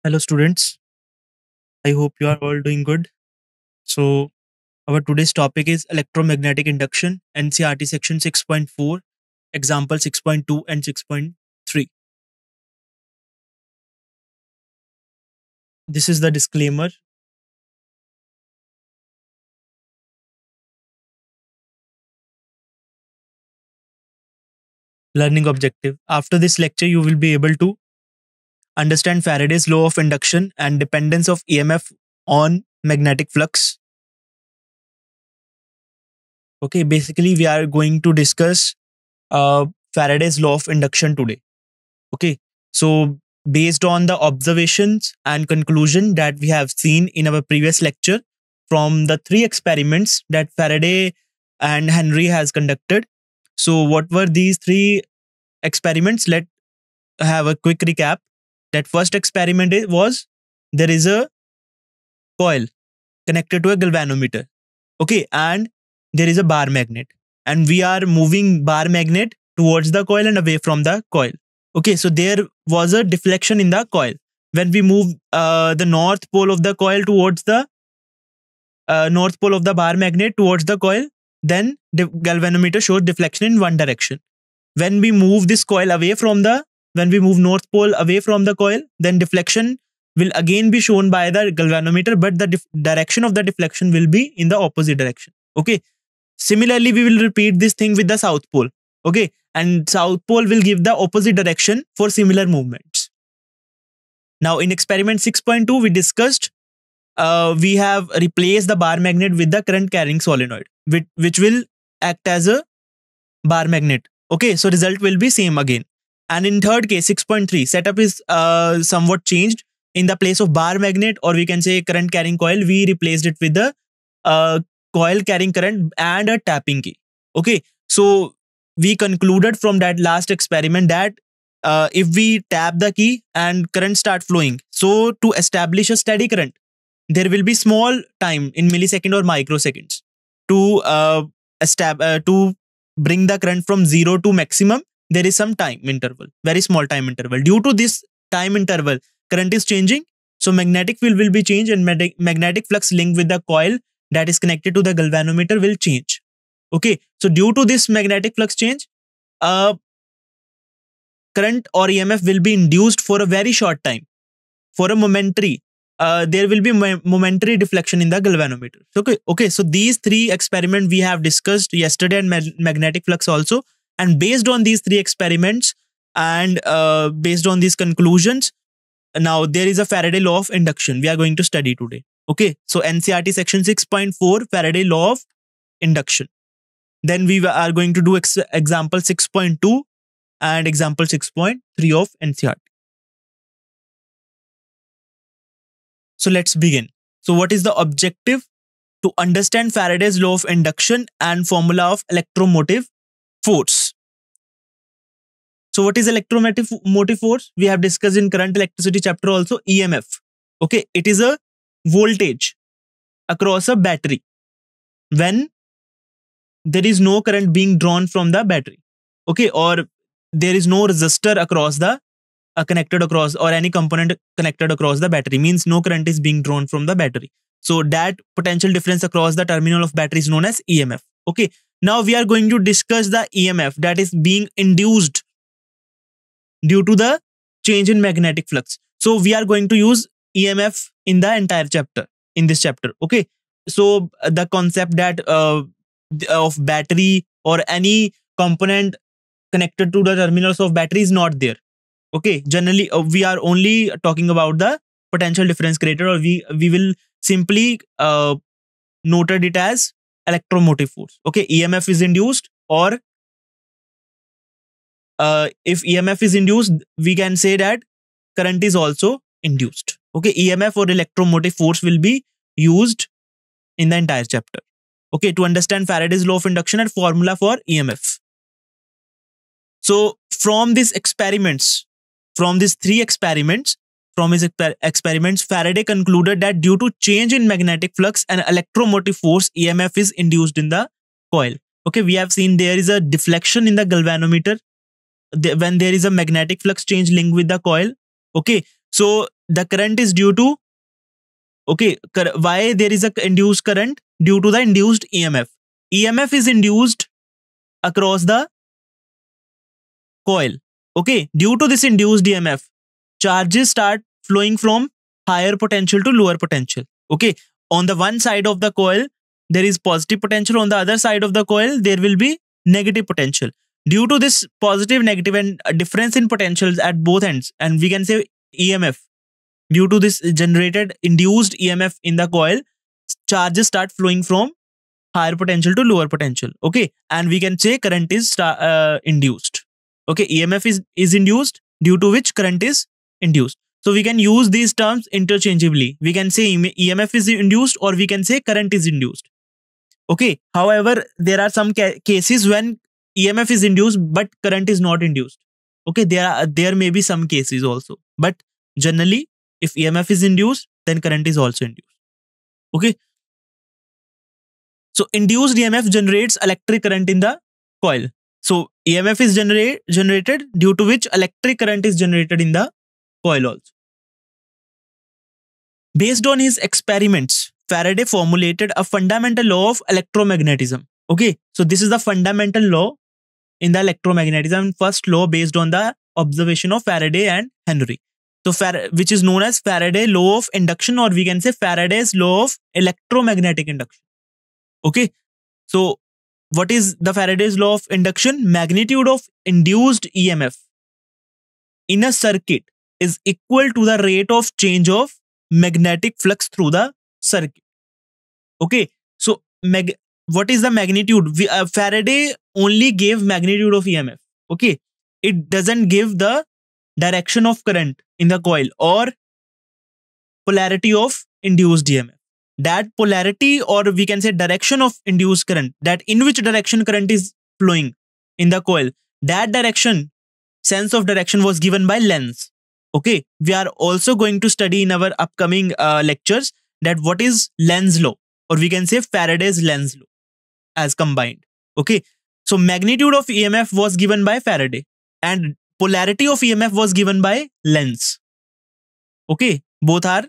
Hello, students. I hope you are all doing good. So, our today's topic is electromagnetic induction, NCRT section 6.4, example 6.2 and 6.3. This is the disclaimer. Learning objective. After this lecture, you will be able to understand Faraday's law of induction and dependence of EMF on magnetic flux. Okay, basically, we are going to discuss uh, Faraday's law of induction today. Okay, so based on the observations and conclusion that we have seen in our previous lecture from the three experiments that Faraday and Henry has conducted. So what were these three experiments? Let's have a quick recap. That first experiment was there is a coil connected to a galvanometer. Okay, and there is a bar magnet, and we are moving bar magnet towards the coil and away from the coil. Okay, so there was a deflection in the coil. When we move the north pole of the coil towards the north pole of the bar magnet towards the coil, then the galvanometer shows deflection in one direction. When we move this coil away from the, when we move north pole away from the coil, then deflection will again be shown by the galvanometer, but the direction of the deflection will be in the opposite direction. Okay. Similarly, we will repeat this thing with the south pole. Okay, and south pole will give the opposite direction for similar movements. Now, in experiment 6.2, we discussed we have replaced the bar magnet with the current carrying solenoid, which will act as a bar magnet. Okay, so result will be same again. And in third case, 6.3, setup is somewhat changed. In the place of bar magnet, or we can say current carrying coil, we replaced it with the coil carrying current and a tapping key. Okay, so we concluded from that last experiment that if we tap the key and current start flowing, so to establish a steady current, there will be small time in millisecond or microseconds to bring the current from zero to maximum. There is some time interval, very small time interval. Due to this time interval, current is changing, so magnetic field will be changed, and magnetic flux linked with the coil that is connected to the galvanometer will change. Okay, so due to this magnetic flux change, current or EMF will be induced for a very short time. For a momentary, there will be momentary deflection in the galvanometer. Okay, so these three experiments we have discussed yesterday, and magnetic flux also. And based on these three experiments and based on these conclusions, now there is a Faraday law of induction we are going to study today. Okay, so NCRT section 6.4, Faraday law of induction. Then we are going to do example 6.2 and example 6.3 of NCRT. So let's begin. So what is the objective? To understand Faraday's law of induction and formula of electromotive force. So what is electromotive force? We have discussed in current electricity chapter also, EMF. Okay, it is a voltage across a battery when there is no current being drawn from the battery. Okay, or there is no resistor across the connected across, or any component connected across the battery, means no current is being drawn from the battery. So that potential difference across the terminal of battery is known as EMF. Okay, now we are going to discuss the EMF that is being induced due to the change in magnetic flux. So we are going to use EMF in the entire chapter, in this chapter. Okay, so the concept that of battery or any component connected to the terminals of battery is not there. Okay, generally we are only talking about the potential difference created, or we will simply noted it as electromotive force. Okay, EMF is induced, or if EMF is induced, we can say that current is also induced. Okay, EMF or electromotive force will be used in the entire chapter. Okay, to understand Faraday's law of induction and formula for EMF. So from these experiments, from these three experiments, from his experiments, Faraday concluded that due to change in magnetic flux and electromotive force, EMF is induced in the coil. Okay, we have seen there is a deflection in the galvanometer when there is a magnetic flux change linked with the coil. Okay, So the current is due to, okay, why there is a induced current? Due to the induced EMF. EMF is induced across the coil. Okay, due to this induced EMF, charges start flowing from higher potential to lower potential. Okay, on the one side of the coil, there is positive potential. On the other side of the coil, there will be negative potential. Due to this positive, negative, and a difference in potentials at both ends, and we can say EMF, due to this generated induced EMF in the coil, charges start flowing from higher potential to lower potential. Okay, and we can say current is induced. Okay, EMF is induced, due to which current is induced. So we can use these terms interchangeably. We can say EMF is induced, or we can say current is induced. Okay, however, there are some cases when EMF is induced but current is not induced. Okay, there may be some cases also, but generally if EMF is induced, then current is also induced. Okay, so induced EMF generates electric current in the coil. So EMF is generated, due to which electric current is generated in the coil also. Based on his experiments, Faraday formulated a fundamental law of electromagnetism. Okay, so this is the fundamental law in the electromagnetism, first law based on the observation of Faraday and Henry. So which is known as Faraday law of induction, or we can say Faraday's law of electromagnetic induction. Okay, so what is the Faraday's law of induction? Magnitude of induced EMF in a circuit is equal to the rate of change of magnetic flux through the circuit. Okay, so what is the magnitude? Faraday only gave magnitude of EMF. Okay, it doesn't give the direction of current in the coil or polarity of induced EMF. That polarity, or we can say direction of induced current, that in which direction current is flowing in the coil, that direction, sense of direction was given by Lenz. Okay, we are also going to study in our upcoming lectures that what is Lenz law, or we can say Faraday's Lenz law as combined. Okay, so magnitude of EMF was given by Faraday and polarity of EMF was given by Lenz. Okay, both are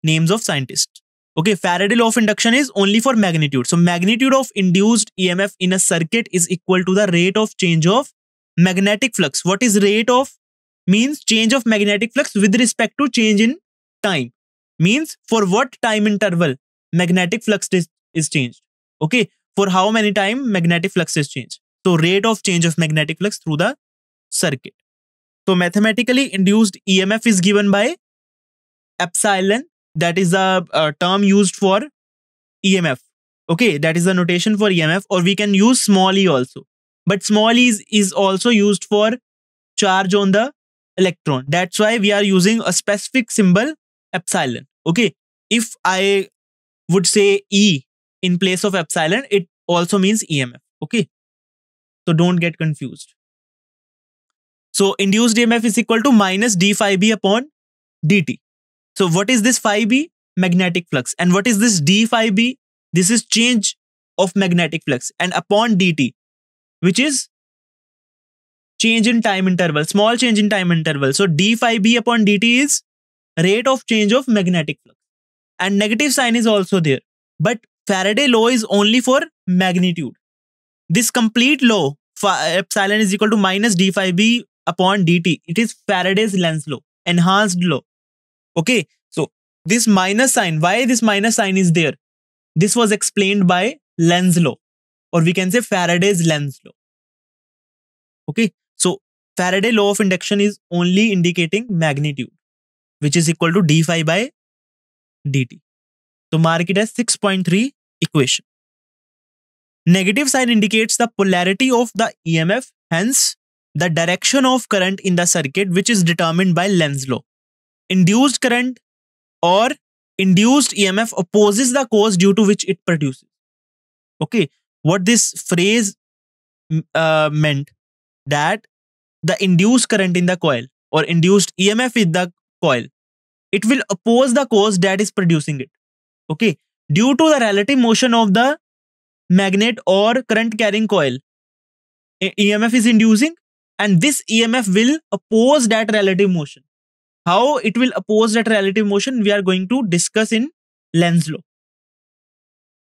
names of scientists. Okay, Faraday law of induction is only for magnitude. So magnitude of induced EMF in a circuit is equal to the rate of change of magnetic flux. What is rate of? Means change of magnetic flux with respect to change in time. Means for what time interval magnetic flux is changed. Okay, for how many time magnetic flux is changed. So rate of change of magnetic flux through the circuit. So mathematically induced EMF is given by epsilon. That is a term used for EMF. Okay, that is the notation for EMF, or we can use small e also. But small e is also used for charge on the electron. That's why we are using a specific symbol epsilon. Okay, if I would say E in place of epsilon, it also means EMF. Okay, so don't get confused. So induced EMF is equal to minus d phi b upon dt. So what is this phi b? Magnetic flux. And what is this d phi b? This is change of magnetic flux, and upon dt, which is change in time interval, small change in time interval. So d phi b upon dt is rate of change of magnetic flux. And negative sign is also there. But Faraday law is only for magnitude. This complete law, epsilon is equal to minus d phi b upon dt. It is Faraday's Lenz law, enhanced law. Okay, so this minus sign, why this minus sign is there? This was explained by Lenz law, or we can say Faraday's Lenz law. Okay, so Faraday law of induction is only indicating magnitude, which is equal to d phi by dt. So mark it as 6.3 equation. Negative sign indicates the polarity of the EMF, hence the direction of current in the circuit, which is determined by Lenz law. Induced current or induced EMF opposes the cause due to which it produces. Okay, what this phrase meant, that the induced current in the coil or induced EMF in the coil, it will oppose the cause that is producing it. Okay, due to the relative motion of the magnet or current carrying coil, EMF is inducing, and this EMF will oppose that relative motion. how it will oppose that relative motion, we are going to discuss in Lenz law.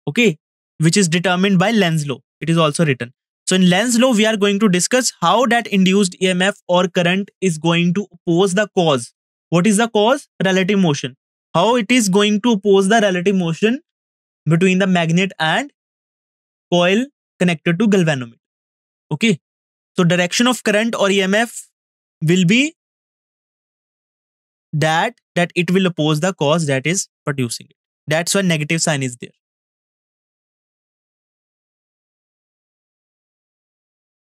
Okay, which is determined by Lenz law. It is also written. So in Lenz law, we are going to discuss how that induced EMF or current is going to oppose the cause. What is the cause? Relative motion. How it is going to oppose the relative motion between the magnet and coil connected to galvanometer. Okay. So direction of current or EMF will be that it will oppose the cause that is producing it. That's why negative sign is there.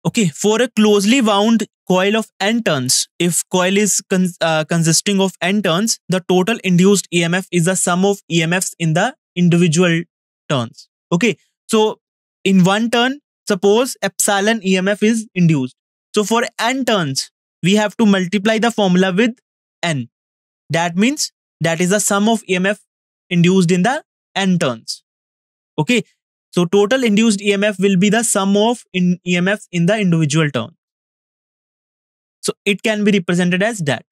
Okay, for a closely wound coil of n turns, if coil is consisting of n turns, the total induced EMF is the sum of EMFs in the individual turns. Okay, so in one turn, suppose epsilon EMF is induced. So for n turns, we have to multiply the formula with n. That means that is the sum of EMF induced in the n turns. Okay, so total induced EMF will be the sum of EMFs in the individual turn. So it can be represented as that.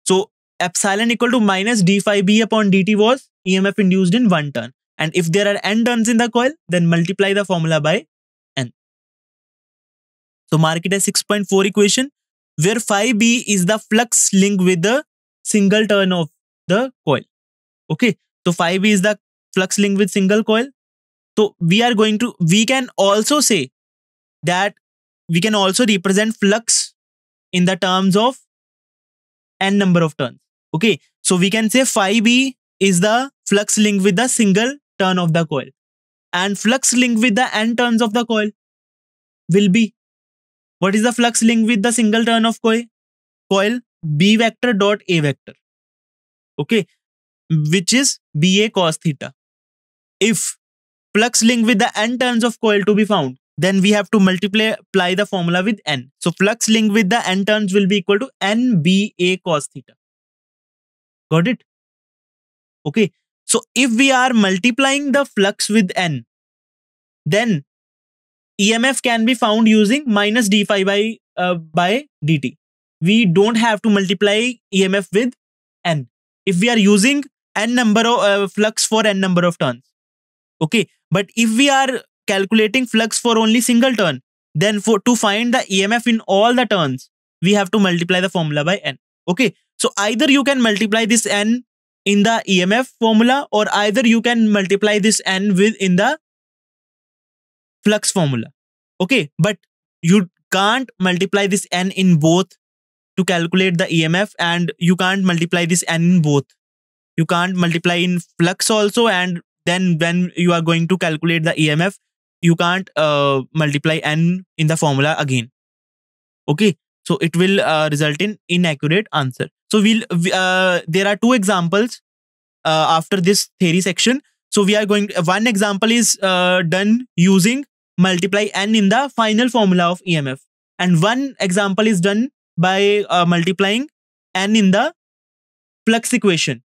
So epsilon equal to minus d phi b upon dt was EMF induced in one turn. And if there are n turns in the coil, then multiply the formula by n. So mark it as 6.4 equation, where phi b is the flux linked with the single turn of the coil. Okay, so phi b is the flux linked with single coil. So we can also say that we can also represent flux in the terms of n number of turns. Okay, so we can say phi b is the flux linked with the single turn of the coil, and flux linked with the n turns of the coil will be, what is the flux linked with the single turn of coil? B vector dot A vector. Okay, which is BA cos theta. If flux linked with the n turns of coil to be found, then we have to apply the formula with n. So flux linked with the n turns will be equal to NBA cos theta. Got it? Okay. So if we are multiplying the flux with n, then EMF can be found using minus d phi by dt. We don't have to multiply EMF with n if we are using n number of flux for n number of turns. Okay, but if we are calculating flux for only single turn, then to find the EMF in all the turns, we have to multiply the formula by n. Okay, so either you can multiply this n in the EMF formula, or either you can multiply this n in the flux formula. Okay, but you can't multiply this n in both to calculate the EMF, and you can't multiply this n in both. You can't multiply in flux also, and then when you are going to calculate the EMF, you can't multiply n in the formula again. Okay, so it will result in inaccurate answer. So there are two examples after this theory section. So we are going, one example is done using multiply n in the final formula of EMF, and one example is done by multiplying n in the flux equation,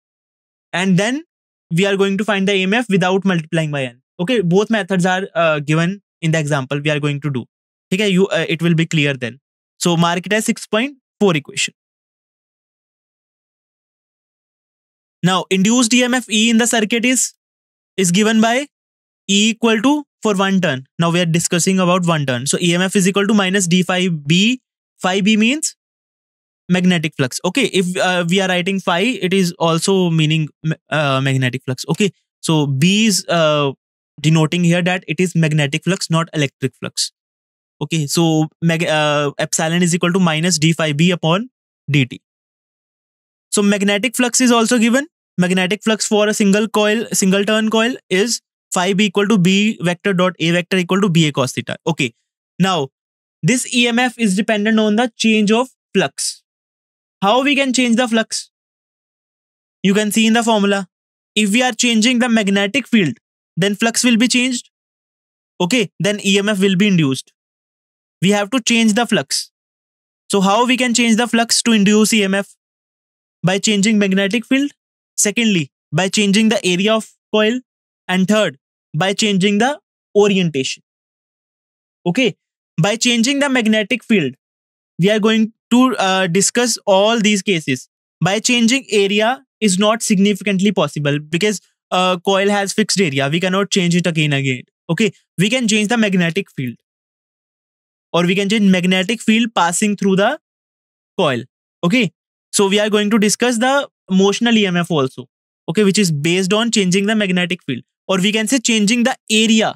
and then we are going to find the EMF without multiplying by n. Okay, both methods are given in the example we are going to do. Okay, it will be clear then. So mark it as 6.4 equation. Now induced EMF E in the circuit is given by E equal to, for one turn. Now we are discussing about one turn. So EMF is equal to minus d phi b. Phi b means magnetic flux. Okay, if we are writing phi, it is also meaning magnetic flux. Okay, so B is denoting here that it is magnetic flux, not electric flux. Okay, so epsilon is equal to minus d phi b upon dt. So magnetic flux is also given. Magnetic flux for a single turn coil is phi b equal to B vector dot A vector equal to BA cos theta. Okay, now this EMF is dependent on the change of flux. How we can change the flux? You can see in the formula. If we are changing the magnetic field, then flux will be changed. Okay, then EMF will be induced. We have to change the flux. So how we can change the flux to induce EMF? By changing magnetic field. Secondly, by changing the area of coil. And third, by changing the orientation. Okay, by changing the magnetic field, we are going to discuss all these cases. by changing area is not significantly possible because coil has fixed area. We cannot change it again. Okay, we can change the magnetic field, or we can change magnetic field passing through the coil. Okay, so we are going to discuss the motional EMF also. Okay, which is based on changing the magnetic field, or we can say changing the area.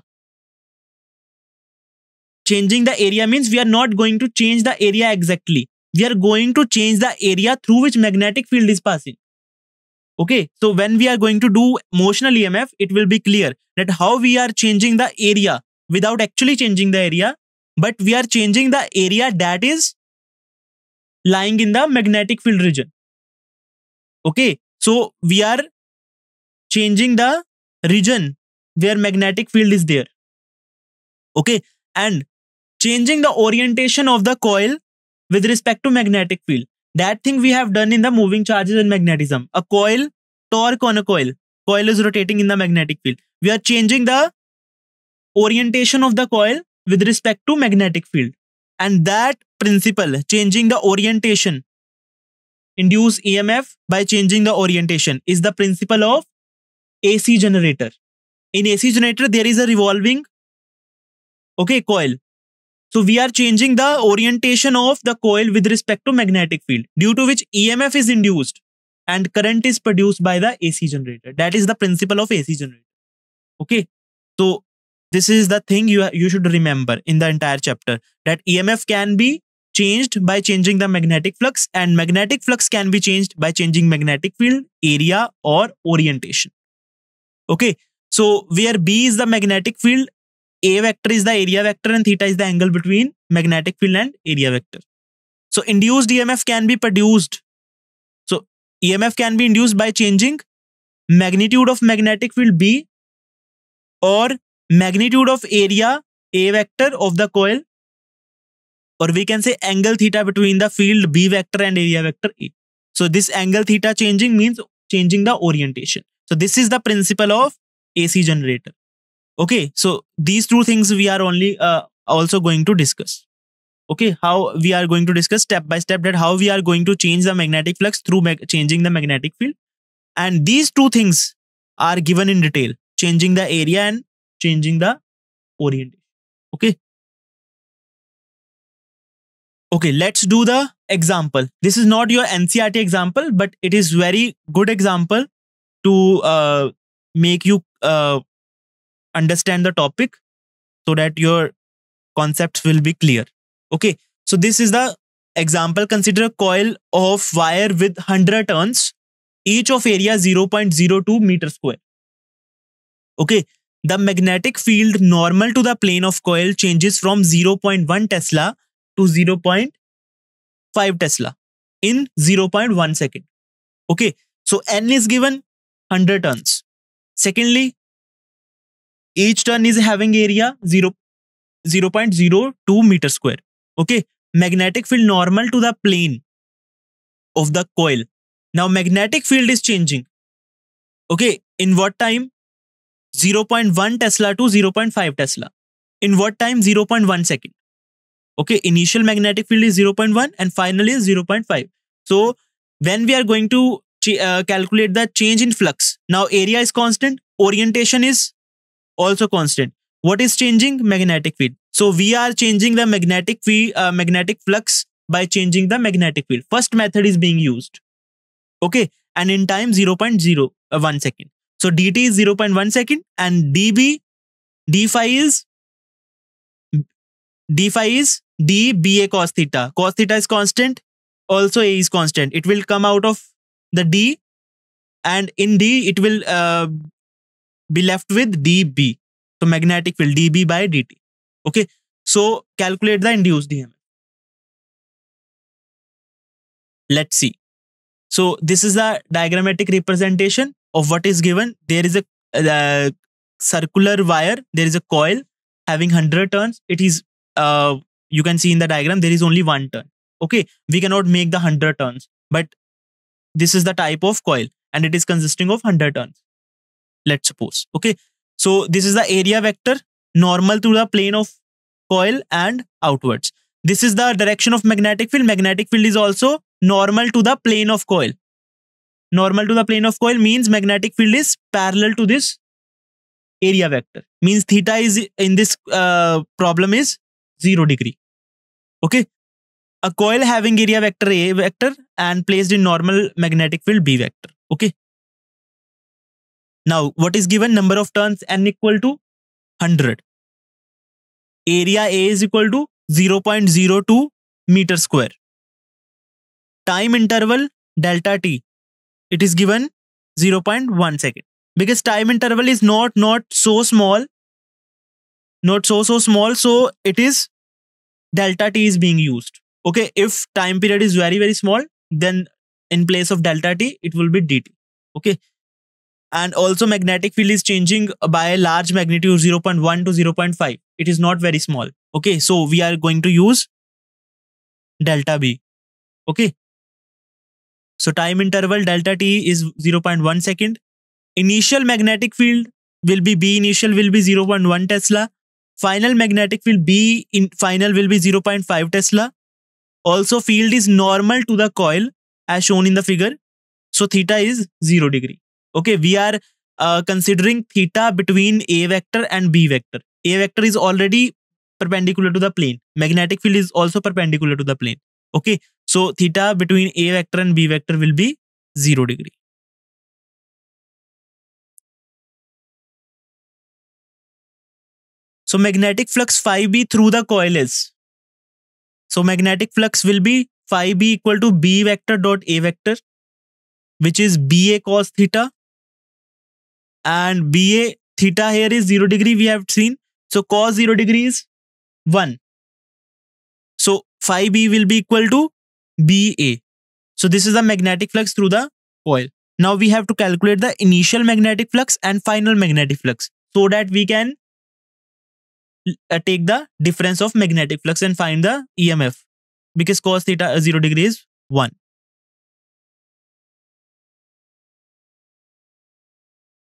Changing the area means we are not going to change the area exactly. We are going to change the area through which magnetic field is passing. Okay, so when we are going to do motional EMF, it will be clear that how we are changing the area without actually changing the area, but we are changing the area that is lying in the magnetic field region. Okay, so we are changing the region where magnetic field is there. Okay, and changing the orientation of the coil with respect to magnetic field. That thing we have done in the moving charges and magnetism. A coil, torque on a coil. Coil is rotating in the magnetic field. We are changing the orientation of the coil with respect to magnetic field. And that principle, changing the orientation, induce EMF by changing the orientation, is the principle of AC generator. In AC generator, there is a revolving coil. So we are changing the orientation of the coil with respect to magnetic field, due to which EMF is induced and current is produced by the AC generator. That is the principle of AC generator. Okay, so this is the thing you should remember in the entire chapter, that EMF can be changed by changing the magnetic flux, and magnetic flux can be changed by changing magnetic field, area, or orientation. Okay, so where B is the magnetic field, A vector is the area vector, and theta is the angle between magnetic field and area vector. So induced EMF can be produced. So EMF can be induced by changing magnitude of magnetic field B, or magnitude of area A vector of the coil, or we can say angle theta between the field B vector and area vector A. So this angle theta changing means changing the orientation. So this is the principle of AC generator. Okay, so these two things we are only also going to discuss. Okay, how we are going to discuss step by step that how we are going to change the magnetic flux through changing the magnetic field. And these two things are given in detail, changing the area and changing the orientation. Okay. Okay, let's do the example. This is not your NCERT example, but it is very good example to make you understand the topic so that your concepts will be clear. Okay, so this is the example. Consider a coil of wire with 100 turns, each of area 0.02 meter square. Okay, the magnetic field normal to the plane of coil changes from 0.1 Tesla to 0.5 Tesla in 0.1 second. Okay, so N is given 100 turns. Secondly, each turn is having area 0.02 meter square. Okay, magnetic field normal to the plane of the coil. Now magnetic field is changing. Okay, in what time? 0.1 Tesla to 0.5 Tesla. In what time? 0.1 second. Okay, initial magnetic field is 0.1 and final is 0.5. So when we are going to calculate the change in flux, now area is constant, orientation is also constant. What is changing? Magnetic field. So we are changing the magnetic field, magnetic flux by changing the magnetic field. First method is being used. Okay, and in time 0.01 second. So dt is 0.1 second, and d phi is dBA cos theta. Cos theta is constant. Also A is constant. It will come out of the D, and in D it will be left with dB. So magnetic field dB by dt. Okay. So calculate the induced EMF. Let's see. So this is the diagrammatic representation of what is given. There is a circular wire. There is a coil having 100 turns. It is you can see in the diagram there is only one turn. Okay, we cannot make the 100 turns, but this is the type of coil and it is consisting of 100 turns. Let's suppose. Okay, so this is the area vector normal to the plane of coil and outwards. This is the direction of magnetic field. Magnetic field is also normal to the plane of coil. normal to the plane of coil means magnetic field is parallel to this area vector. Means theta is in this problem is 0 degree. Okay. A coil having area vector A vector and placed in normal magnetic field B vector. Okay. Now, what is given? Number of turns n equal to 100. Area A is equal to 0.02 meter square. Time interval delta t. It is given 0.1 second. Because time interval is not so small. Not so small. So it is delta t is being used. Okay. If time period is very small, then in place of delta t, it will be dt. Okay. And also magnetic field is changing by a large magnitude 0.1 to 0.5. It is not very small. Okay. So we are going to use delta B. Okay. So time interval delta t is 0.1 second. Initial magnetic field will be B initial will be 0.1 Tesla. Final magnetic field B in final will be 0.5 Tesla. Also field is normal to the coil as shown in the figure. So theta is 0 degree. Okay, we are considering theta between A vector and B vector. A vector is already perpendicular to the plane. Magnetic field is also perpendicular to the plane. Okay, so theta between A vector and B vector will be 0 degree. So magnetic flux phi B through the coil is. So magnetic flux will be phi B equal to B vector dot A vector, which is BA cos theta. And BA theta here is 0 degree we have seen. So cos 0 degree is 1. So phi B will be equal to BA. So this is the magnetic flux through the coil. Now we have to calculate the initial magnetic flux and final magnetic flux so that we can take the difference of magnetic flux and find the EMF, because cos theta 0 degree is 1.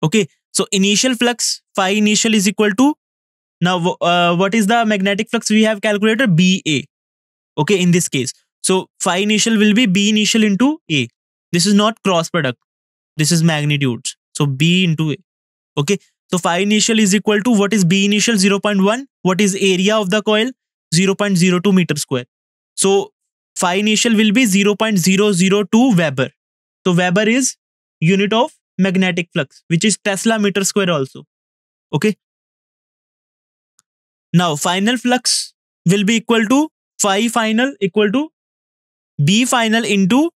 Okay, so initial flux phi initial is equal to, now what is the magnetic flux we have calculated? BA. Okay, in this case, so phi initial will be B initial into A. This is not cross product, this is magnitudes, so B into A. Okay, so phi initial is equal to, what is B initial? 0.1. What is area of the coil? 0.02 meter square. So phi initial will be 0.002 Weber. So Weber is unit of magnetic flux, which is Tesla meter square also. Okay. Now final flux will be equal to phi final equal to B final into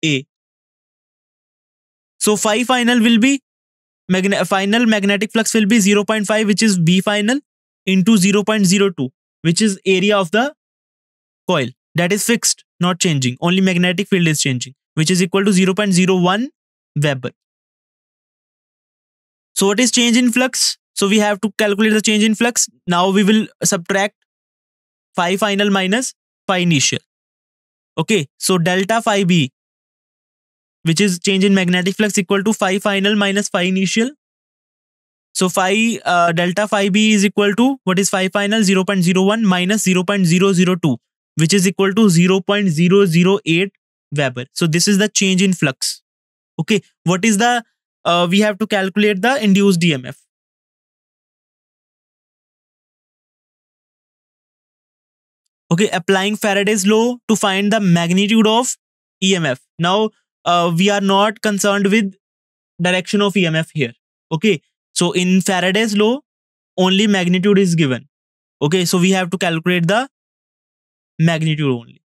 A. So phi final will be final magnetic flux will be 0.5, which is B final, into 0.02, which is area of the coil. That is fixed, not changing. Only magnetic field is changing, which is equal to 0.01 Weber. So what is change in flux? So we have to calculate the change in flux. Now we will subtract phi final minus phi initial. Okay, so delta phi B, which is change in magnetic flux, equal to phi final minus phi initial. So phi delta phi B is equal to, what is phi final? 0.01 minus 0.002, which is equal to 0.008 Weber. So this is the change in flux. Okay, what is the we have to calculate the induced EMF. Okay, applying Faraday's law to find the magnitude of EMF. Now we are not concerned with direction of EMF here. Okay, so in Faraday's law only magnitude is given. Okay, so we have to calculate the magnitude only.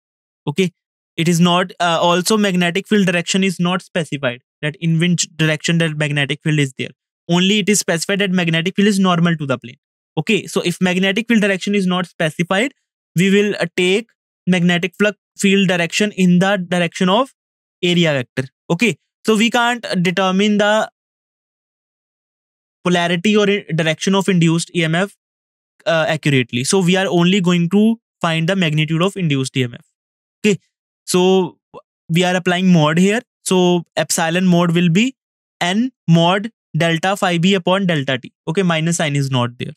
Okay, it is not also magnetic field direction is not specified, that in which direction that magnetic field is there. Only it is specified that magnetic field is normal to the plane. Okay, so if magnetic field direction is not specified, we will take magnetic flux field direction in the direction of area vector. Okay, so we can't determine the polarity or direction of induced EMF accurately. So we are only going to find the magnitude of induced EMF. Okay, so we are applying mod here. So epsilon mod will be n mod delta phi B upon delta t. Okay, minus sign is not there.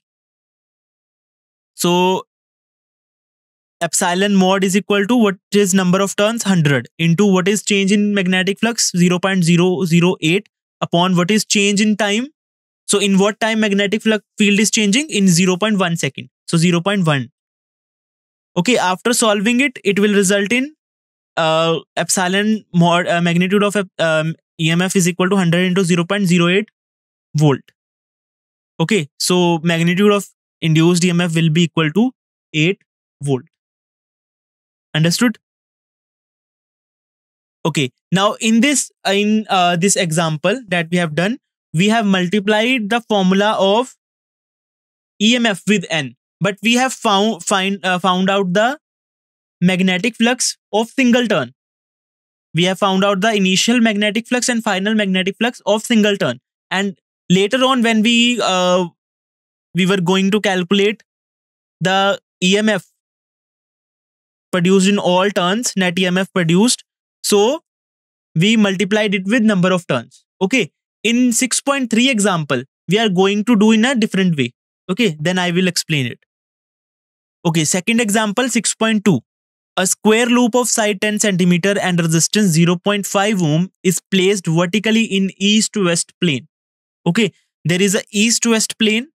So epsilon mod is equal to what is number of turns 100 into what is change in magnetic flux 0.008 upon what is change in time. So in what time magnetic flux field is changing? In 0.1 second. So 0.1. Okay, after solving it, it will result in epsilon mod magnitude of EMF is equal to 100 into 0.08 volt. Okay, so magnitude of induced EMF will be equal to 8 volt. Understood? Okay, now in this example that we have done, we have multiplied the formula of EMF with N, but we have found out the magnetic flux of single turn. We have found out the initial magnetic flux and final magnetic flux of single turn. And later on, when we were going to calculate the EMF produced in all turns, net EMF produced, so we multiplied it with number of turns. Okay, in 6.3 example, we are going to do in a different way. Okay, then I will explain it. Okay, second example 6.2. A square loop of side 10 centimeter and resistance 0.5 ohm is placed vertically in east-west plane. Okay, there is a east-west plane.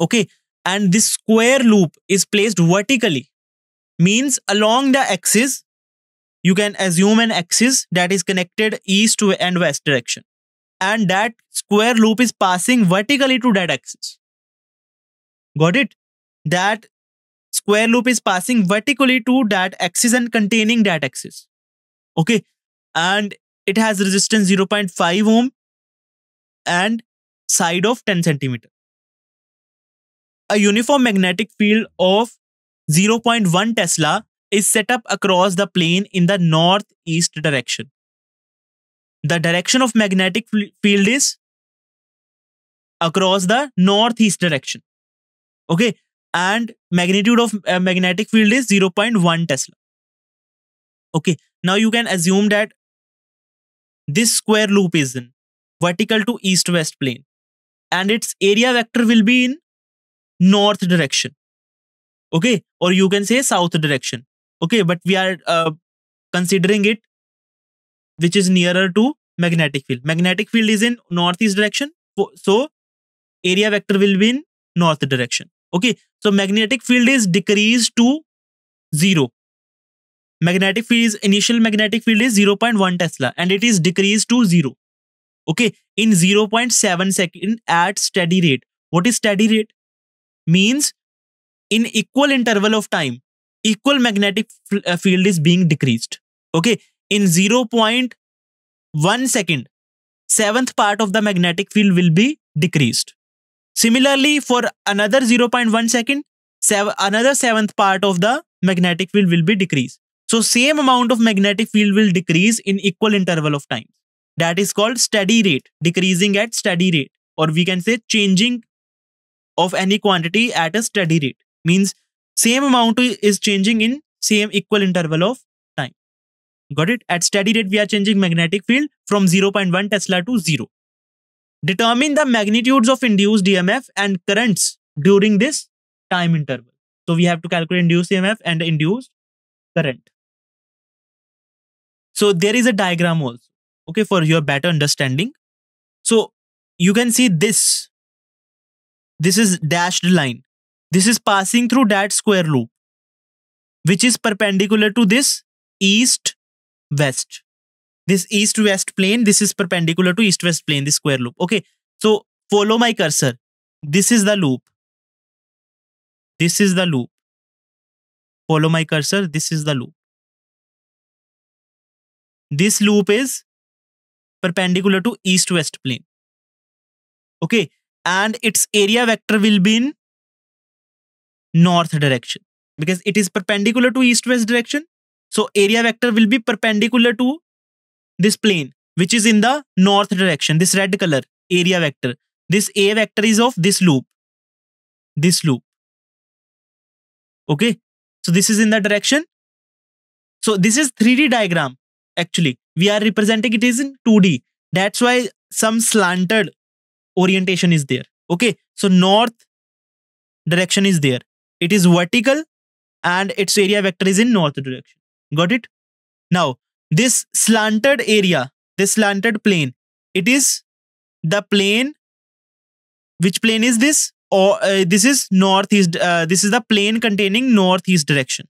Okay, and this square loop is placed vertically. Means along the axis, you can assume an axis that is connected east and west direction. And that square loop is passing vertically to that axis. Got it? That square loop is passing vertically to that axis and containing that axis. Okay. And it has resistance 0.5 ohm and side of 10 centimeter. A uniform magnetic field of 0.1 Tesla is set up across the plane in the northeast direction. The direction of magnetic field is across the northeast direction. Okay. And magnitude of magnetic field is 0.1 Tesla. Okay. Now you can assume that this square loop is in vertical to east-west plane. And its area vector will be in north direction. Okay. Or you can say south direction. Okay. But we are considering it which is nearer to magnetic field. Magnetic field is in northeast direction. So area vector will be in north direction. Okay. So magnetic field is decreased to 0. Magnetic field is initial magnetic field is 0.1 Tesla and it is decreased to 0. Okay. In 0.7 second at steady rate. What is steady rate? Means in equal interval of time, equal magnetic field is being decreased. Okay. In 0.1 second, seventh part of the magnetic field will be decreased. Similarly, for another 0.1 second, another seventh part of the magnetic field will be decreased. So same amount of magnetic field will decrease in equal interval of time. That is called steady rate, decreasing at steady rate, or we can say changing of any quantity at a steady rate. Means same amount is changing in same equal interval of time. Got it? At steady rate, we are changing magnetic field from 0.1 Tesla to 0. Determine the magnitudes of induced EMF and currents during this time interval. So we have to calculate induced EMF and induced current. So there is a diagram also, okay, for your better understanding. So you can see this. This is dashed line. This is passing through that square loop, which is perpendicular to this east-west. This east-west plane, this is perpendicular to east-west plane, this square loop. Okay, so follow my cursor. This is the loop. This is the loop. Follow my cursor. This is the loop. This loop is perpendicular to east-west plane. Okay, and its area vector will be in north direction because it is perpendicular to east-west direction. So area vector will be perpendicular to this plane, which is in the north direction. This red color area vector. This A vector is of this loop. This loop. Okay. So this is in the direction. So this is 3D diagram. Actually, we are representing it is in 2D. That's why some slanted orientation is there. Okay. So north direction is there. It is vertical and its area vector is in north direction. Got it? Now, this slanted area, this slanted plane, it is the plane. Which plane is this? Or this is northeast. This is the plane containing northeast direction.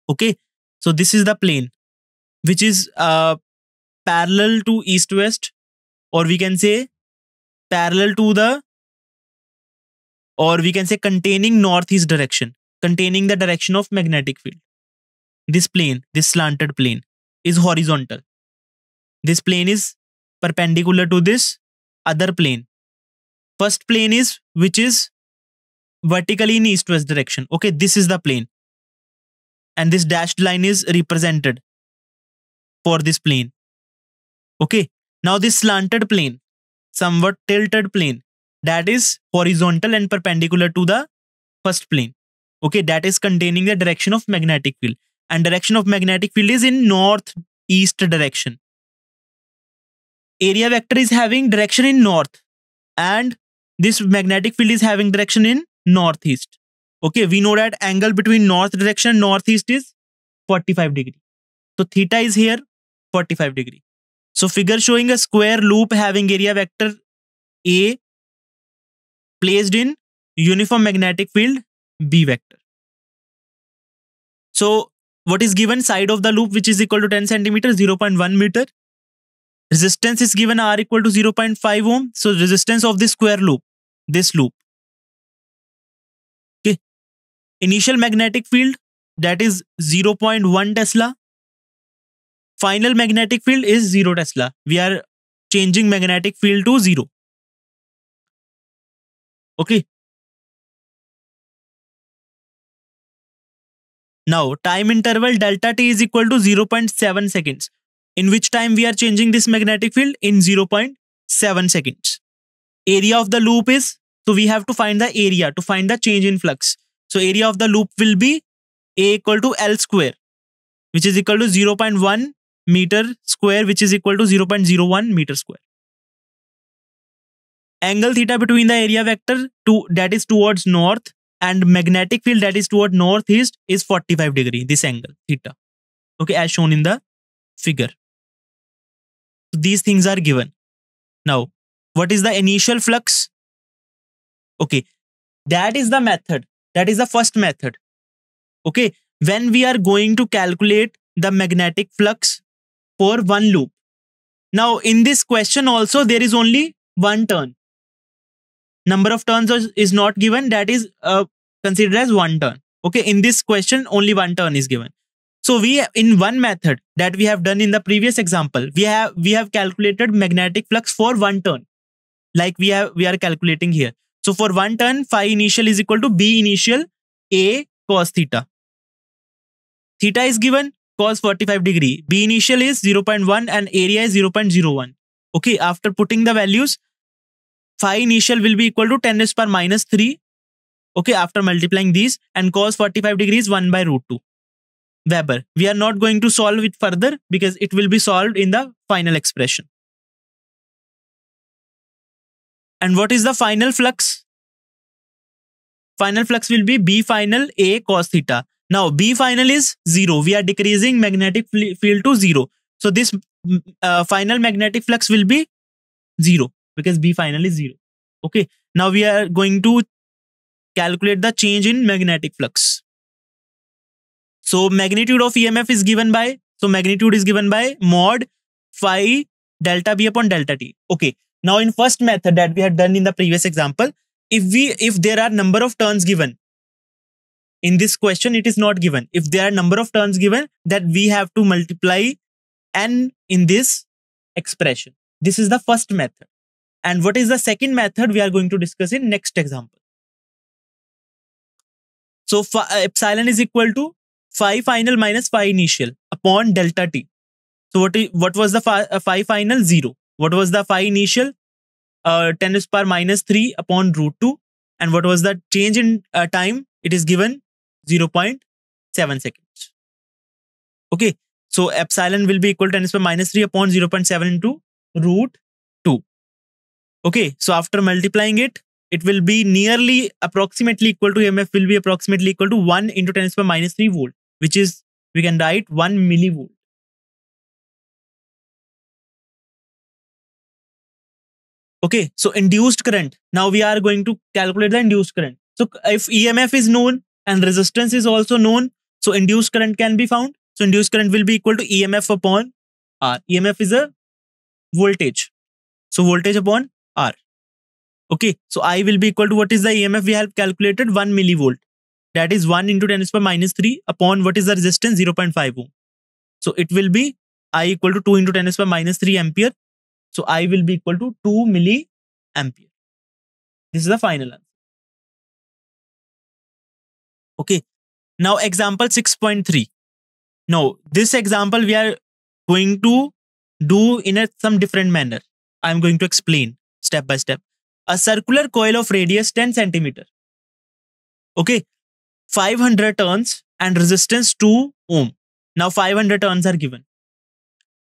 Okay, so this is the plane which is parallel to east-west, or we can say parallel to the, or we can say containing northeast direction, containing the direction of magnetic field. This plane, this slanted plane, is horizontal. This plane is perpendicular to this other plane. First plane is which is vertically in east-west direction. Okay, this is the plane. And this dashed line is represented for this plane. Okay, now this slanted plane, somewhat tilted plane, that is horizontal and perpendicular to the first plane. Okay, that is containing the direction of magnetic field. And direction of magnetic field is in northeast direction. Area vector is having direction in north, and this magnetic field is having direction in northeast. Okay, we know that angle between north direction and northeast is 45 degree. So theta is here 45 degree. So figure showing a square loop having area vector A placed in uniform magnetic field B vector. So what is given? Side of the loop which is equal to 10 centimeters, 0.1 meter. Resistance is given R equal to 0.5 ohm. So resistance of this square loop, this loop. Okay. Initial magnetic field, that is 0.1 Tesla. Final magnetic field is 0 Tesla. We are changing magnetic field to 0. Okay. Now time interval delta t is equal to 0.7 seconds. In which time we are changing this magnetic field? In 0.7 seconds. Area of the loop is, so we have to find the area to find the change in flux. So area of the loop will be A equal to L square, which is equal to 0.1 meter square, which is equal to 0.01 meter square. Angle theta between the area vector that is towards north and magnetic field that is toward northeast is 45 degree. This angle theta. Okay, as shown in the figure. So these things are given. Now, what is the initial flux? Okay, that is the method. That is the first method. Okay, when we are going to calculate the magnetic flux for one loop. Now, in this question also, there is only one turn. Number of turns is not given. That is considered as one turn. Okay, in this question, only one turn is given. So we, in one method that we have done in the previous example, we have calculated magnetic flux for one turn, like we are calculating here. So for one turn, phi initial is equal to B initial A cos theta. Theta is given cos 45 degree. B initial is 0.1 and area is 0.01. Okay, after putting the values, phi initial will be equal to 10 raised to power minus 3. Okay, after multiplying these, and cos 45 degrees 1 by root 2 Weber. We are not going to solve it further because it will be solved in the final expression. And what is the final flux? Final flux will be B final A cos theta. Now B final is 0. We are decreasing magnetic field to 0. So this final magnetic flux will be 0 because B final is 0. Okay. Now we are going to calculate the change in magnetic flux. So magnitude of EMF is given by, mod phi delta B upon delta T. Okay. Now in first method that we had done in the previous example, if there are number of turns given, in this question it is not given. If there are number of turns given, that we have to multiply n in this expression. This is the first method. And what is the second method we are going to discuss in next example. So epsilon is equal to phi final minus phi initial upon delta t. So what was the phi final? 0. What was the phi initial? 10 raised to power minus 3 upon root 2. And what was the change in time? It is given 0.7 seconds. Okay. So epsilon will be equal to 10 raised to power minus 3 upon 0.7 into root 2. Okay. So after multiplying it, it will be nearly approximately equal to EMF will be approximately equal to 1 into 10 to the power minus 3 volt, which is we can write 1 millivolt. Okay, so induced current. Now we are going to calculate the induced current. So if EMF is known and resistance is also known, so induced current can be found. So induced current will be equal to EMF upon R. EMF is a voltage. So voltage upon R. Okay, so I will be equal to what is the EMF we have calculated? 1 millivolt. That is 1 into 10 to the power minus 3 upon what is the resistance? 0.5 ohm. So it will be I equal to 2 into 10 to the power minus 3 ampere. So I will be equal to 2 milliampere. This is the final answer. Okay. Now example 6.3. Now this example we are going to do in some different manner. I am going to explain step by step. A circular coil of radius 10 centimeter. Okay. 500 turns and resistance 2 ohm. Now 500 turns are given.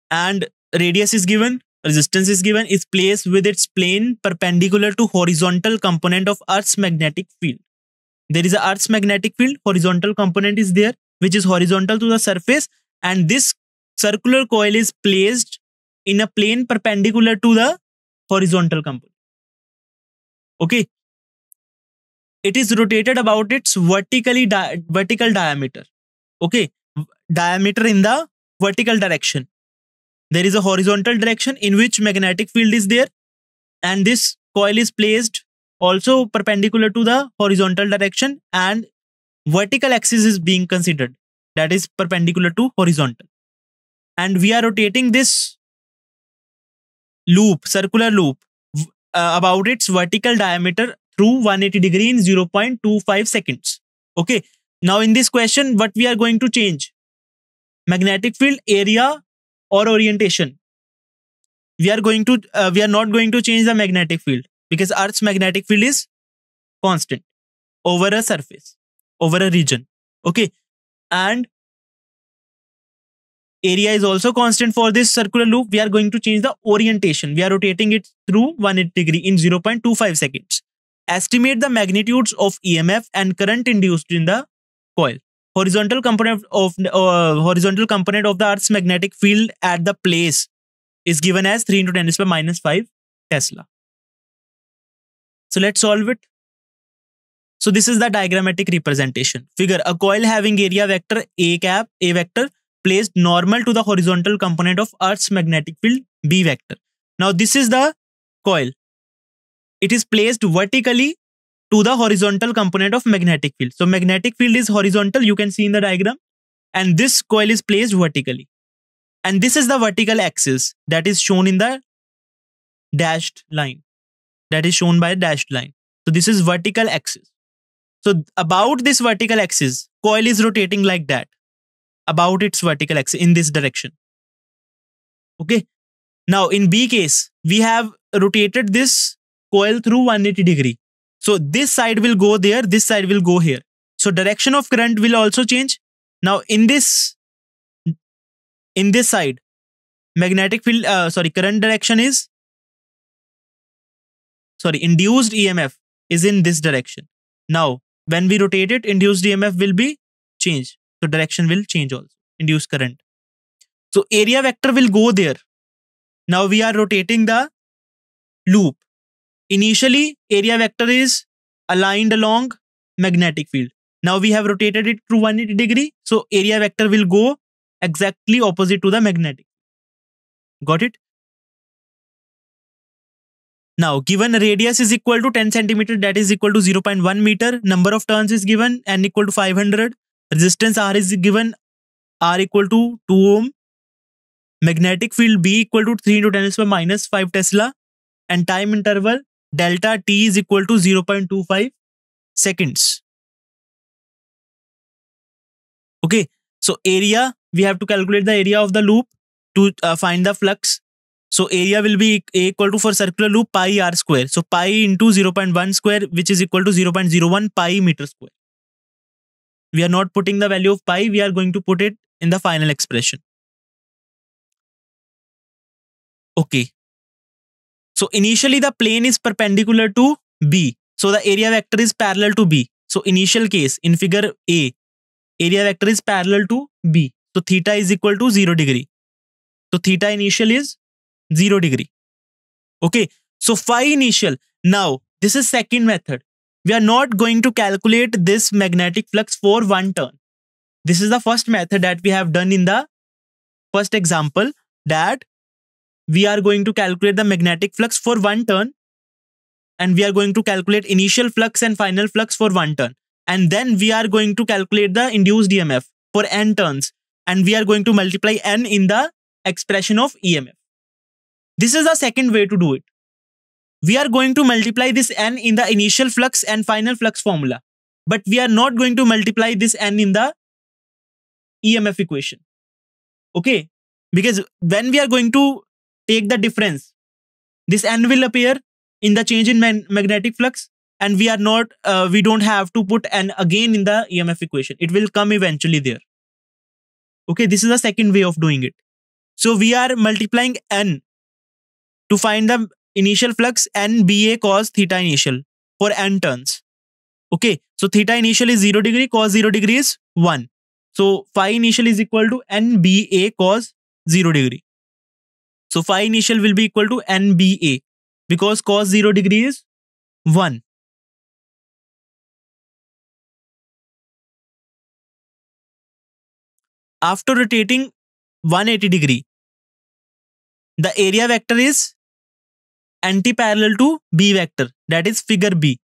And radius is given, resistance is given, is placed with its plane perpendicular to horizontal component of Earth's magnetic field. There is a Earth's magnetic field, horizontal component is there, which is horizontal to the surface, and this circular coil is placed in a plane perpendicular to the horizontal component. Okay. It is rotated about its vertical diameter. Okay. Diameter in the vertical direction. There is a horizontal direction in which magnetic field is there, and this coil is placed also perpendicular to the horizontal direction, and vertical axis is being considered, that is perpendicular to horizontal. And we are rotating this loop, circular loop, about its vertical diameter through 180 degree in 0.25 seconds. Okay. Now in this question, what we are going to change? Magnetic field, area, or orientation. We are not going to change the magnetic field, because Earth's magnetic field is constant over a surface, over a region. Okay. And area is also constant for this circular loop. We are going to change the orientation. We are rotating it through 180 degree in 0.25 seconds. Estimate the magnitudes of EMF and current induced in the coil. Horizontal component of the Earth's magnetic field at the place is given as 3 into 10 to the power minus 5 Tesla. So let's solve it. So this is the diagrammatic representation. Figure a coil having area vector A vector placed normal to the horizontal component of Earth's magnetic field B vector. Now this is the coil. It is placed vertically to the horizontal component of magnetic field. So magnetic field is horizontal, you can see in the diagram, and this coil is placed vertically. And this is the vertical axis that is shown in the dashed line. That is shown by a dashed line. So this is vertical axis. So about this vertical axis, coil is rotating like that. About its vertical axis in this direction. Okay. Now in B case, we have rotated this coil through 180 degree. So this side will go there, this side will go here. So direction of current will also change. Now in this side, magnetic field, current direction is, induced EMF is in this direction. Now when we rotate it, induced EMF will be changed. So direction will change also, induced current. So area vector will go there. Now we are rotating the loop. Initially, area vector is aligned along magnetic field. Now we have rotated it through 180 degree. So area vector will go exactly opposite to the magnetic. Got it? Now given radius is equal to 10 centimeter, that is equal to 0.1 meter. Number of turns is given, N equal to 500. Resistance R is given, R equal to 2 ohm. Magnetic field B equal to 3 into 10 to the power minus 5 Tesla. And time interval delta T is equal to 0.25 seconds. Okay. So area, we have to calculate the area of the loop to find the flux. So area will be equal to, for circular loop, pi r square. So pi into 0.1 square, which is equal to 0.01 pi meter square. We are not putting the value of pi. We are going to put it in the final expression. Okay. So initially the plane is perpendicular to B. So the area vector is parallel to B. So initial case in figure A, area vector is parallel to B. So theta is equal to 0 degree. So theta initial is 0 degree. Okay. So phi initial. Now this is second method. We are not going to calculate this magnetic flux for one turn. This is the first method that we have done in the first example, that we are going to calculate the magnetic flux for one turn, and we are going to calculate initial flux and final flux for one turn. And then we are going to calculate the induced EMF for n turns, and we are going to multiply n in the expression of EMF. This is the second way to do it. We are going to multiply this n in the initial flux and final flux formula, but we are not going to multiply this n in the EMF equation. Okay, because when we are going to take the difference, this n will appear in the change in magnetic flux, and we are not, we don't have to put n again in the EMF equation. It will come eventually there. Okay, this is the second way of doing it. So we are multiplying n to find the initial flux NBA cos theta initial for n turns. Okay, so theta initial is 0 degree, cos 0 degree is 1. So phi initial is equal to NBA cos 0 degree. So phi initial will be equal to NBA because cos 0 degree is 1. After rotating 180 degree, the area vector is anti-parallel to B vector, that is figure B.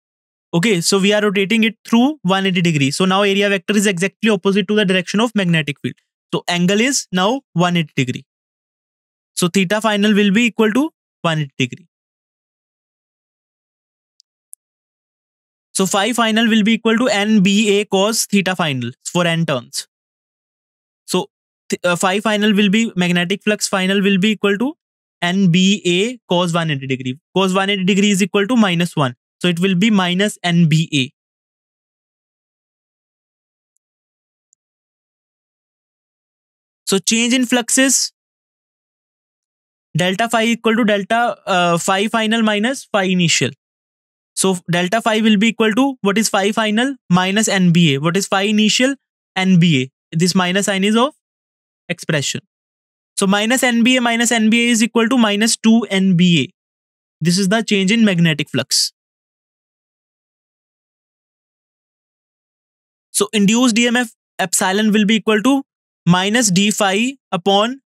Okay, so we are rotating it through 180 degrees. So now area vector is exactly opposite to the direction of magnetic field. So angle is now 180 degree. So theta final will be equal to 180 degree. So phi final will be equal to NBA cos theta final for n turns. So phi final will be, magnetic flux final will be equal to NBA cos 180 degree. Cos 180 degree is equal to -1. So it will be minus NBA. So change in flux is delta phi equal to delta phi final minus phi initial. So delta phi will be equal to, what is phi final minus NBA. What is phi initial? NBA. This minus sign is of expression. So minus NBA is equal to minus 2 NBA. This is the change in magnetic flux. So induced EMF epsilon will be equal to minus d phi upon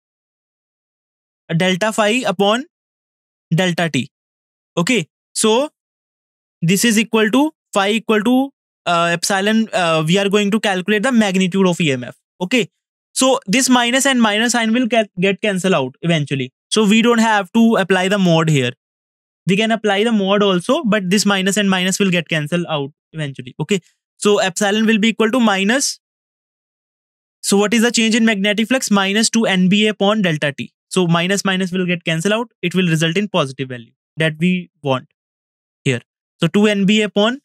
delta phi upon delta t. Okay, so this is equal to phi equal to epsilon. We are going to calculate the magnitude of EMF. Okay, so this minus and minus sign will get cancelled out eventually. So we don't have to apply the mod here. We can apply the mod also, but this minus and minus will get cancelled out eventually. Okay, so epsilon will be equal to minus. So what is the change in magnetic flux? Minus 2 NBA upon delta t. So minus will get cancelled out. It will result in positive value that we want here. So 2 NBA upon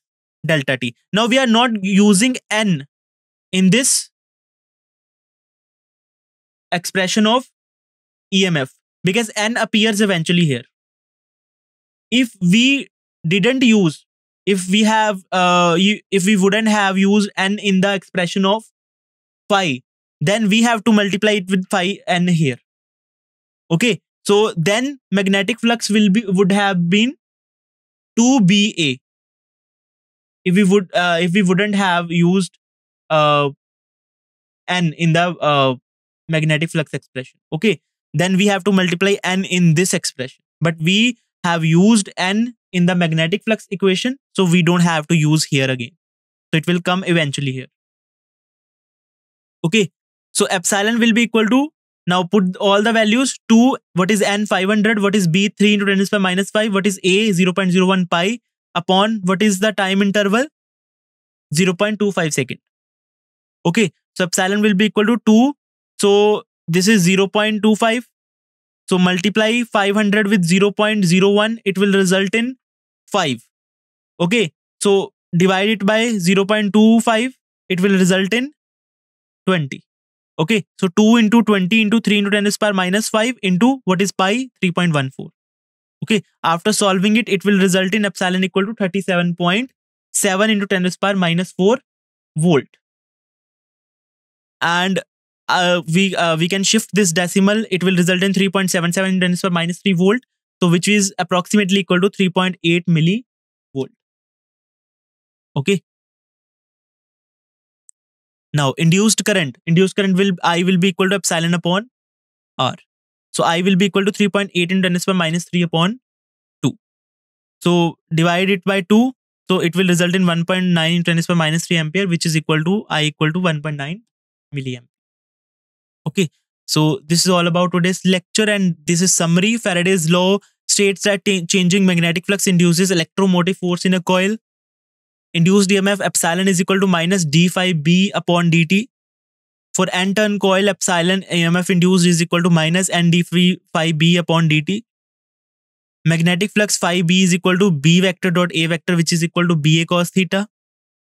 delta t. Now we are not using n in this expression of EMF because n appears eventually here. If we didn't use, if we wouldn't have used n in the expression of phi, then we have to multiply it with phi n here. Okay, so then magnetic flux would have been 2BA if we wouldn't have used n in the magnetic flux expression. Okay, then we have to multiply n in this expression, but we have used n in the magnetic flux equation, so we don't have to use here again. So it will come eventually here. Okay, so epsilon will be equal to, now put all the values, 2, what is n 500, what is b 3 into 10 to the power -5, what is a 0.01 pi upon what is the time interval 0.25 second. Okay, so epsilon will be equal to 2. So this is 0.25. So multiply 500 with 0.01, it will result in 5. Okay, so divide it by 0.25, it will result in 20. Okay, so 2 into 20 into 3 into 10 to the power -5 into what is pi 3.14. Okay, after solving it, it will result in epsilon equal to 37.3 7 into 10 to the power minus 4 volt. And we can shift this decimal. It will result in 3.77 into 10 to the power minus 3 volt. So which is approximately equal to 3.8 millivolt. Okay. Now induced current will I will be equal to epsilon upon R. So I will be equal to 3.8 into 10 to the power minus 3 upon 2. So divide it by 2. So it will result in 1.9 into 10 to the power minus 3 ampere, which is equal to I equal to 1.9 milliampere. Okay. So this is all about today's lecture, and this is summary. Faraday's law states that changing magnetic flux induces electromotive force in a coil. Induced EMF epsilon is equal to minus d phi b upon dt. For n-turn coil, epsilon EMF induced is equal to minus n d phi b upon dt. Magnetic flux phi b is equal to b vector dot a vector, which is equal to ba cos theta.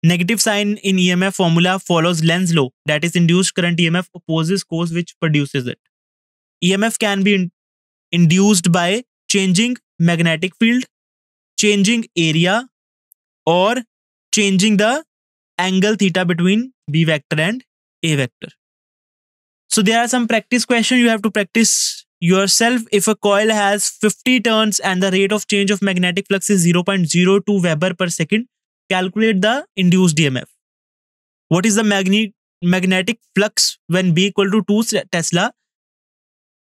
Negative sign in EMF formula follows Lenz's law, that is induced current EMF opposes cause which produces it. EMF can be induced by changing magnetic field, changing area, or changing the angle theta between B vector and A vector. So there are some practice questions you have to practice yourself. If a coil has 50 turns and the rate of change of magnetic flux is 0.02 Weber per second, calculate the induced EMF. What is the magnetic flux when B equal to 2 Tesla?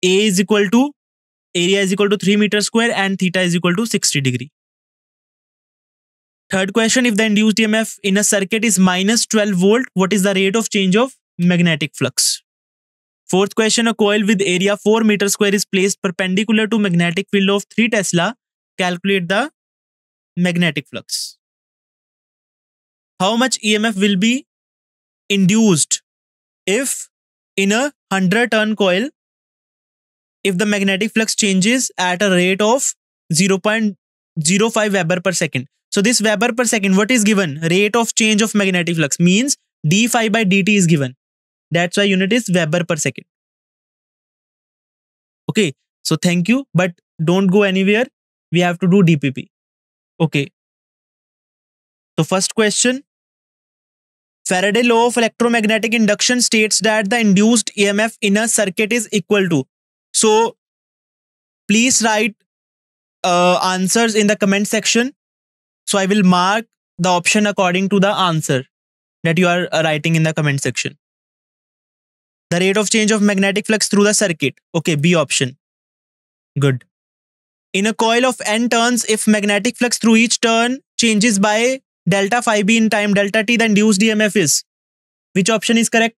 A is equal to, area is equal to 3 meters square and theta is equal to 60 degree. Third question, if the induced EMF in a circuit is minus 12 volt, what is the rate of change of magnetic flux? Fourth question, a coil with area 4 meters square is placed perpendicular to magnetic field of 3 Tesla. Calculate the magnetic flux. How much EMF will be induced if in a 100-turn coil, if the magnetic flux changes at a rate of 0.05 Weber per second. So this Weber per second, what is given? Rate of change of magnetic flux means d phi by dt is given. That's why unit is Weber per second. Okay, so thank you, but don't go anywhere. We have to do DPP. Okay. So first question, Faraday law of electromagnetic induction states that the induced EMF in a circuit is equal to. So please write answers in the comment section. So I will mark the option according to the answer that you are writing in the comment section. The rate of change of magnetic flux through the circuit. Okay, B option. Good. In a coil of n turns, if magnetic flux through each turn changes by delta phi b in time delta t, the induced EMF is. Which option is correct?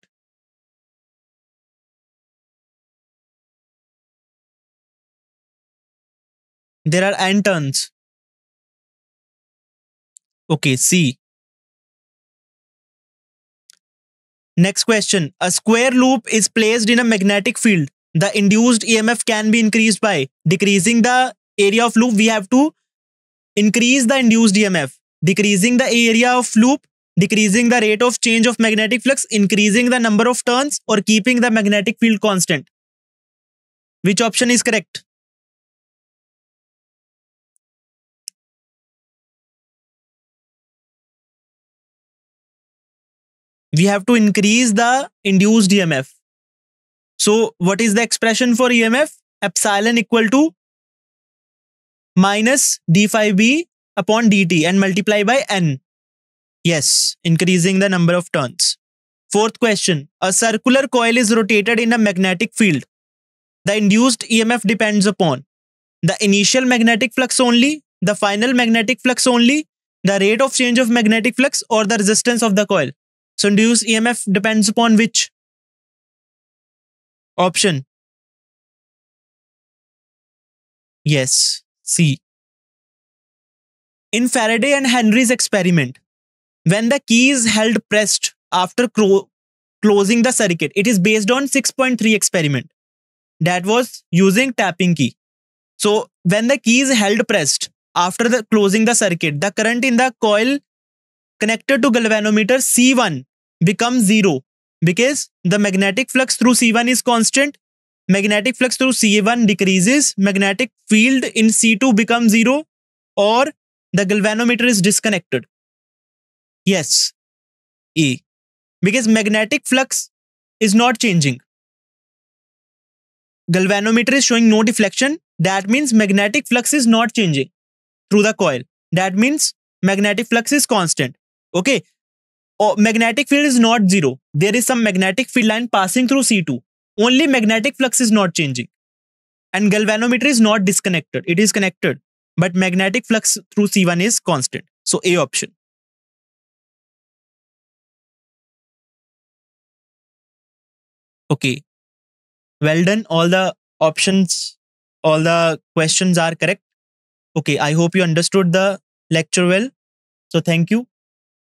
There are n turns. Okay, C. Next question. A square loop is placed in a magnetic field. The induced EMF can be increased by decreasing the area of loop. We have to increase the induced EMF. Decreasing the area of loop, decreasing the rate of change of magnetic flux, increasing the number of turns, or keeping the magnetic field constant. Which option is correct? We have to increase the induced EMF. So what is the expression for EMF? Epsilon equal to minus d phi b upon dt and multiply by n. Yes, increasing the number of turns. Fourth question. A circular coil is rotated in a magnetic field. The induced EMF depends upon the initial magnetic flux only, the final magnetic flux only, the rate of change of magnetic flux, or the resistance of the coil. So induced EMF depends upon which option? Yes, C. In Faraday and Henry's experiment, when the key is held pressed after closing the circuit, it is based on 6.3 experiment that was using tapping key. So when the key is held pressed after the closing the circuit, the current in the coil connected to galvanometer C1 becomes 0 because the magnetic flux through C1 is constant. Magnetic flux through C1 decreases, magnetic field in C2 becomes 0, or the galvanometer is disconnected. Yes, A. Because magnetic flux is not changing. Galvanometer is showing no deflection. That means magnetic flux is not changing through the coil. That means magnetic flux is constant. Okay. Magnetic field is not zero. There is some magnetic field line passing through C2. Only magnetic flux is not changing. And galvanometer is not disconnected. It is connected. But magnetic flux through C1 is constant. So A option. Okay. Well done. All the options, all the questions are correct. Okay. I hope you understood the lecture well. So thank you.